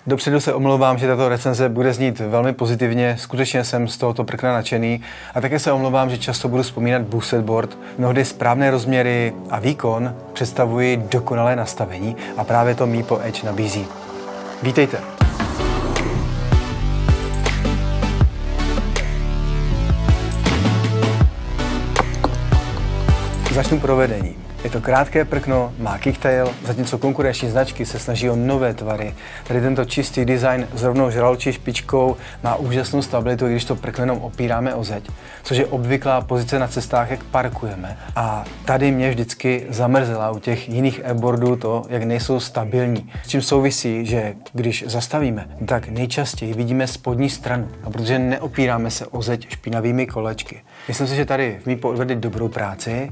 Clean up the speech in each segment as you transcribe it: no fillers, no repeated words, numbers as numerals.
Dopředu se omlouvám, že tato recenze bude znít velmi pozitivně, skutečně jsem z tohoto prkna nadšený a také se omlouvám, že často budu vzpomínat boosted board. Mnohdy správné rozměry a výkon představují dokonalé nastavení a právě to Meepo Edge nabízí. Vítejte! Začnu provedení. Je to krátké prkno, má kicktail, zatímco konkurenční značky se snaží o nové tvary. Tady tento čistý design s rovnou žraločí špičkou má úžasnou stabilitu, když to prkno jenom opíráme o zeď, což je obvyklá pozice na cestách, jak parkujeme. A tady mě vždycky zamrzela u těch jiných e-boardů to, jak nejsou stabilní. S čím souvisí, že když zastavíme, tak nejčastěji vidíme spodní stranu, a protože neopíráme se o zeď špinavými kolečky. Myslím si, že tady v Meepo odvedli dobrou práci.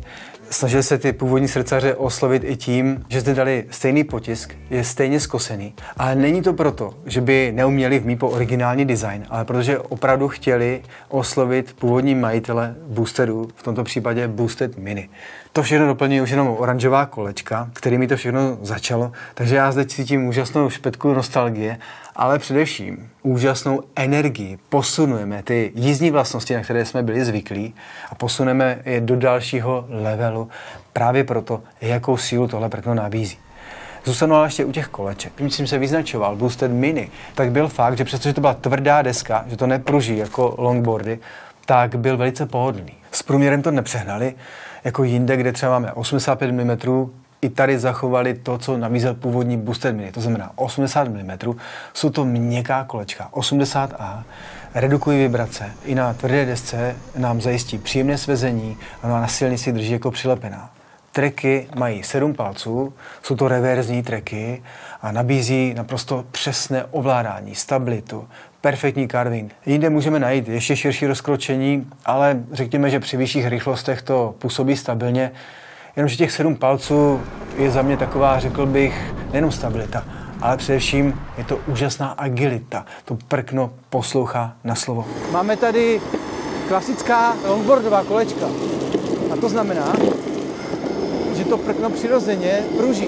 Snažili se ty původní srdcaře oslovit i tím, že zde dali stejný potisk, je stejně skosený. Ale není to proto, že by neuměli v Meepo originální design, ale protože opravdu chtěli oslovit původní majitele boosterů, v tomto případě Boosted Mini. To všechno doplňují už jenom oranžová kolečka, kterými to všechno začalo, takže já zde cítím úžasnou špetku nostalgie, ale především úžasnou energii. Posunujeme ty jízdní vlastnosti, na které jsme byli zvyklí, a posuneme je do dalšího levelu právě proto, jakou sílu tohle prkno nabízí. Zůstanu ale ještě u těch koleček. Když jsem se vyznačoval Boosted Mini, tak byl fakt, že přestože to byla tvrdá deska, že to nepruží jako longboardy, tak byl velice pohodlný. S průměrem to nepřehnali, jako jinde, kde třeba máme 85 mm, i tady zachovali to, co nabízel původní Boosted Mini, to znamená 80 mm, jsou to měkká kolečka, 80A, redukují vibrace, i na tvrdé desce nám zajistí příjemné svezení a na silnici drží jako přilepená. Treky mají 7 palců, jsou to reverzní treky a nabízí naprosto přesné ovládání, stabilitu, perfektní carving. Jinde můžeme najít ještě širší rozkročení, ale řekněme, že při vyšších rychlostech to působí stabilně. Jenomže těch 7 palců je za mě taková, řekl bych, nejenom stabilita, ale především je to úžasná agilita. To prkno poslouchá na slovo. Máme tady klasická longboardová kolečka. A to znamená, že to prkno přirozeně pruží.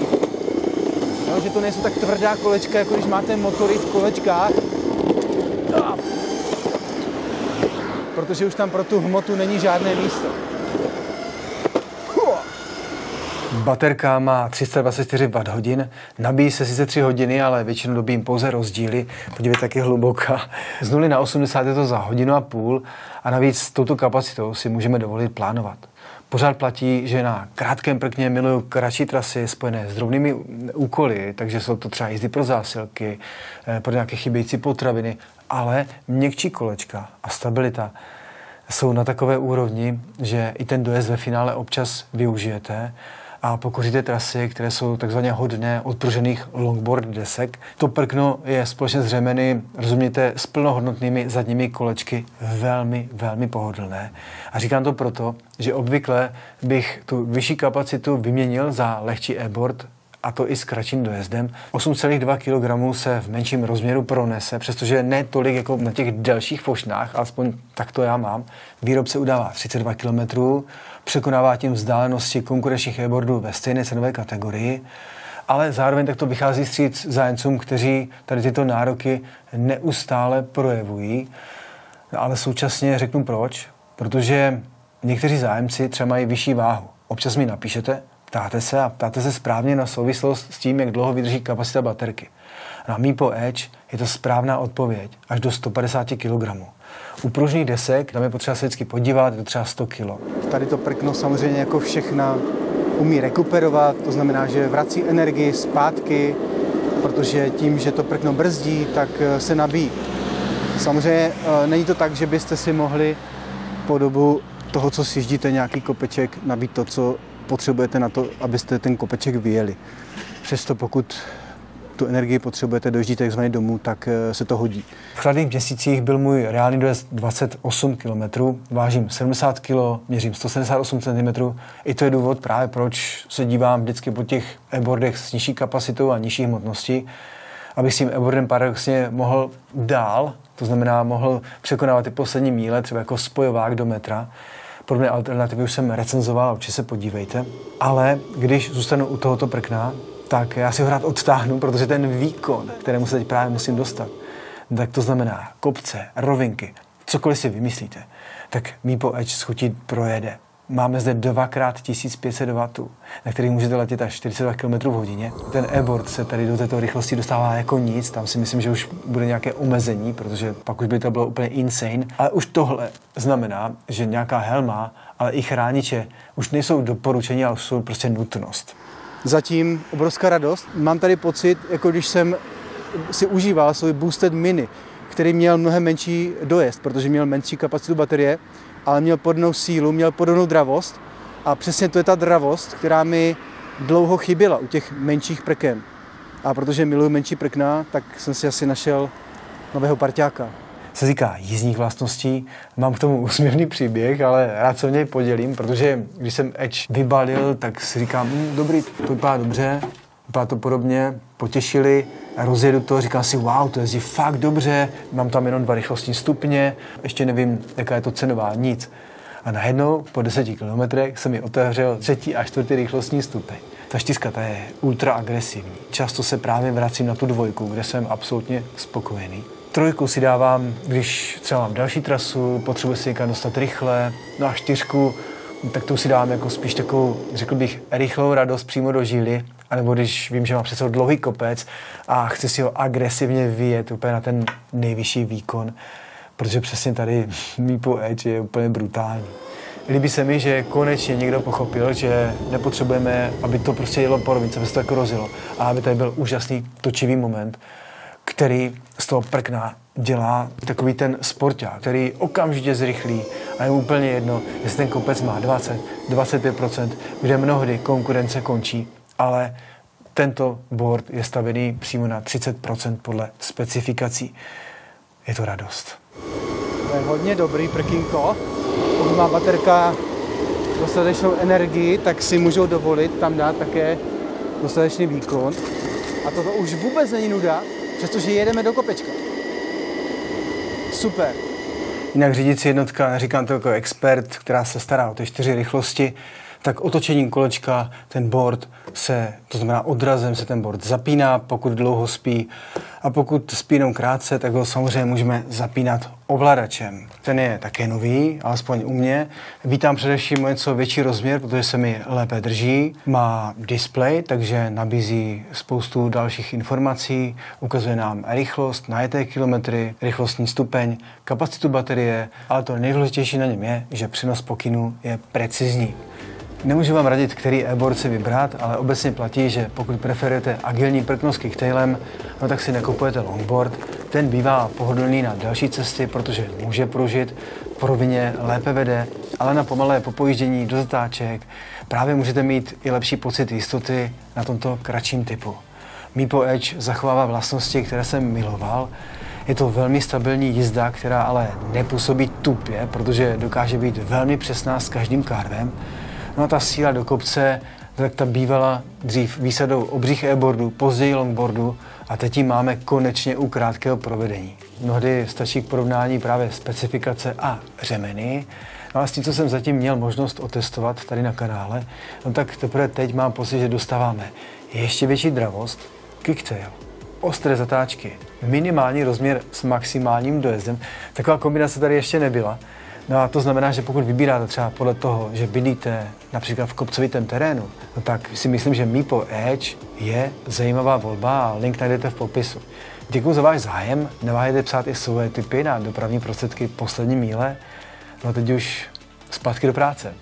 No, že to nejsou tak tvrdá kolečka, jako když máte motory v kolečkách. Protože už tam pro tu hmotu není žádné místo. Baterka má 324 Wh, nabíjí se sice 3 hodiny, ale většinou dobím pouze rozdíly. Podívejte, jak je hluboká. Z 0 na 80 je to za 1,5 hodiny a navíc s touto kapacitou si můžeme dovolit plánovat. Pořád platí, že na krátkém prkně miluju kratší trasy spojené s drobnými úkoly, takže jsou to třeba jízdy pro zásilky, pro nějaké chybějící potraviny, ale měkčí kolečka a stabilita jsou na takové úrovni, že i ten dojezd ve finále občas využijete a pokoříte trasy, které jsou takzvaně hodné odpružených longboard desek. To prkno je společně s řemeny, rozumíte, s plnohodnotnými zadními kolečky velmi, velmi pohodlné. A říkám to proto, že obvykle bych tu vyšší kapacitu vyměnil za lehčí e-board, a to i s kratším dojezdem. 8,2 kg se v menším rozměru pronese, přestože ne tolik jako na těch delších fošnách, alespoň tak to já mám. Výrobce udává 32 km, překonává tím vzdálenosti konkurenčních e-boardů ve stejné cenové kategorii, ale zároveň takto vychází vstříc zájemcům, kteří tady tyto nároky neustále projevují. Ale současně řeknu proč, protože někteří zájemci třeba mají vyšší váhu. Občas mi napíšete, ptáte se správně na souvislost s tím, jak dlouho vydrží kapacita baterky. Na Meepo Edge je to správná odpověď až do 150 kg. U pružných desek tam je potřeba se vždycky podívat, je to třeba 100 kg. Tady to prkno samozřejmě jako všechna umí rekuperovat, to znamená, že vrací energii zpátky, protože tím, že to prkno brzdí, tak se nabíjí. Samozřejmě není to tak, že byste si mohli po dobu toho, co sjíždíte nějaký kopeček, nabít to, co potřebujete na to, abyste ten kopeček vyjeli. Přesto pokud tu energii potřebujete, dojíždíte takzvaně domů, tak se to hodí. V chladných měsících byl můj reálný dojezd 28 km, vážím 70 kg, měřím 178 cm. I to je důvod právě, proč se dívám vždycky po těch e-boardech s nižší kapacitou a nižší hmotností, abych s tím e-boardem paradoxně mohl dál, to znamená mohl překonávat ty poslední míle, třeba jako spojovák do metra. Podobné alternativy už jsem recenzoval, určitě se podívejte. Ale když zůstanu u tohoto prkna, tak já si ho rád odtáhnu, protože ten výkon, kterému se teď právě musím dostat, tak to znamená kopce, rovinky, cokoliv si vymyslíte, tak Meepo Edge s chutí projede. Máme zde 2x1500 W, na kterých můžete letět až 42 km/h. Ten e-board se tady do této rychlosti dostává jako nic, tam si myslím, že už bude nějaké omezení, protože pak už by to bylo úplně insane. Ale už tohle znamená, že nějaká helma, ale i chrániče už nejsou doporučení, ale jsou prostě nutnost. Zatím obrovská radost. Mám tady pocit, jako když jsem si užíval svůj Boosted Mini, který měl mnohem menší dojezd, protože měl menší kapacitu baterie, ale měl podobnou sílu, měl podobnou dravost a přesně to je ta dravost, která mi dlouho chyběla u těch menších prken. A protože miluji menší prkna, tak jsem si asi našel nového parťáka. Se říká jízdních vlastností, mám k tomu úsměvný příběh, ale rád se o něj podělím, protože když jsem Edge vybalil, tak si říkám, dobrý, to vypadá dobře, vypadá to podobně, potěšili, rozjedu to, říkám si, wow, to jezdí fakt dobře, mám tam jenom 2 rychlostní stupně, ještě nevím, jaká je to cenová, nic. A najednou po 10 kilometrech se mi otevřel 3. a 4. rychlostní stupeň. Ta 4 ta je ultra agresivní. Často se právě vracím na tu 2, kde jsem absolutně spokojený. 3 si dávám, když třeba mám další trasu, potřebuji si někam dostat rychle, no a 4, tak tu si dávám jako spíš takovou, řekl bych, rychlou radost přímo do žíly, anebo když vím, že mám přece dlouhý kopec a chci si ho agresivně vyjet úplně na ten nejvyšší výkon, protože přesně tady Meepo Edge je úplně brutální. Líbí se mi, že konečně někdo pochopil, že nepotřebujeme, aby to prostě jelo po rovince, aby se to jako rozjelo, a aby tady byl úžasný točivý moment, který z toho prkna dělá takový ten sporták, který okamžitě zrychlí a je úplně jedno, jestli ten kopec má 20-25%, kde mnohdy konkurence končí, ale tento board je stavěný přímo na 30% podle specifikací. Je to radost. To je hodně dobrý prkínko. Pokud má baterka dostatečnou energii, tak si můžou dovolit tam dát také dostatečný výkon. A toto už vůbec není nuda, přestože jedeme do kopečka. Super. Jinak řídící jednotka, říkám to jako expert, která se stará o ty 4 rychlosti, tak otočením kolečka ten board se, to znamená odrazem se ten board zapíná, pokud dlouho spí. A pokud spí jenom krátce, tak ho samozřejmě můžeme zapínat ovladačem. Ten je také nový, alespoň u mě. Vítám především o něco větší rozměr, protože se mi lépe drží. Má displej, takže nabízí spoustu dalších informací. Ukazuje nám rychlost, najeté kilometry, rychlostní stupeň, kapacitu baterie, ale to nejdůležitější na něm je, že přenos pokynů je precizní. Nemůžu vám radit, který e-board si vybrat, ale obecně platí, že pokud preferujete agilní prkno s kicktailem, no tak si nekupujete longboard. Ten bývá pohodlný na další cesty, protože může pružit, po rovině lépe vede, ale na pomalé popojíždění do zatáček právě můžete mít i lepší pocit jistoty na tomto kratším typu. Meepo Edge zachovává vlastnosti, které jsem miloval. Je to velmi stabilní jízda, která ale nepůsobí tupě, protože dokáže být velmi přesná s každým kárvem. No a ta síla do kopce, tak ta bývala dřív výsadou obřích e-boardů, později longboardu a teď ji máme konečně u krátkého provedení. Mnohdy stačí k porovnání právě specifikace a řemeny. No a s tím, co jsem zatím měl možnost otestovat tady na kanále, no tak teprve teď mám pocit, že dostáváme ještě větší dravost, kicktail, ostré zatáčky, minimální rozměr s maximálním dojezdem. Taková kombinace tady ještě nebyla. No a to znamená, že pokud vybíráte třeba podle toho, že bydlíte například v kopcovitém terénu, no tak si myslím, že Meepo Edge je zajímavá volba a link najdete v popisu. Děkuji za váš zájem, neváhejte psát i svoje tipy na dopravní prostředky poslední míle. No a teď už zpátky do práce.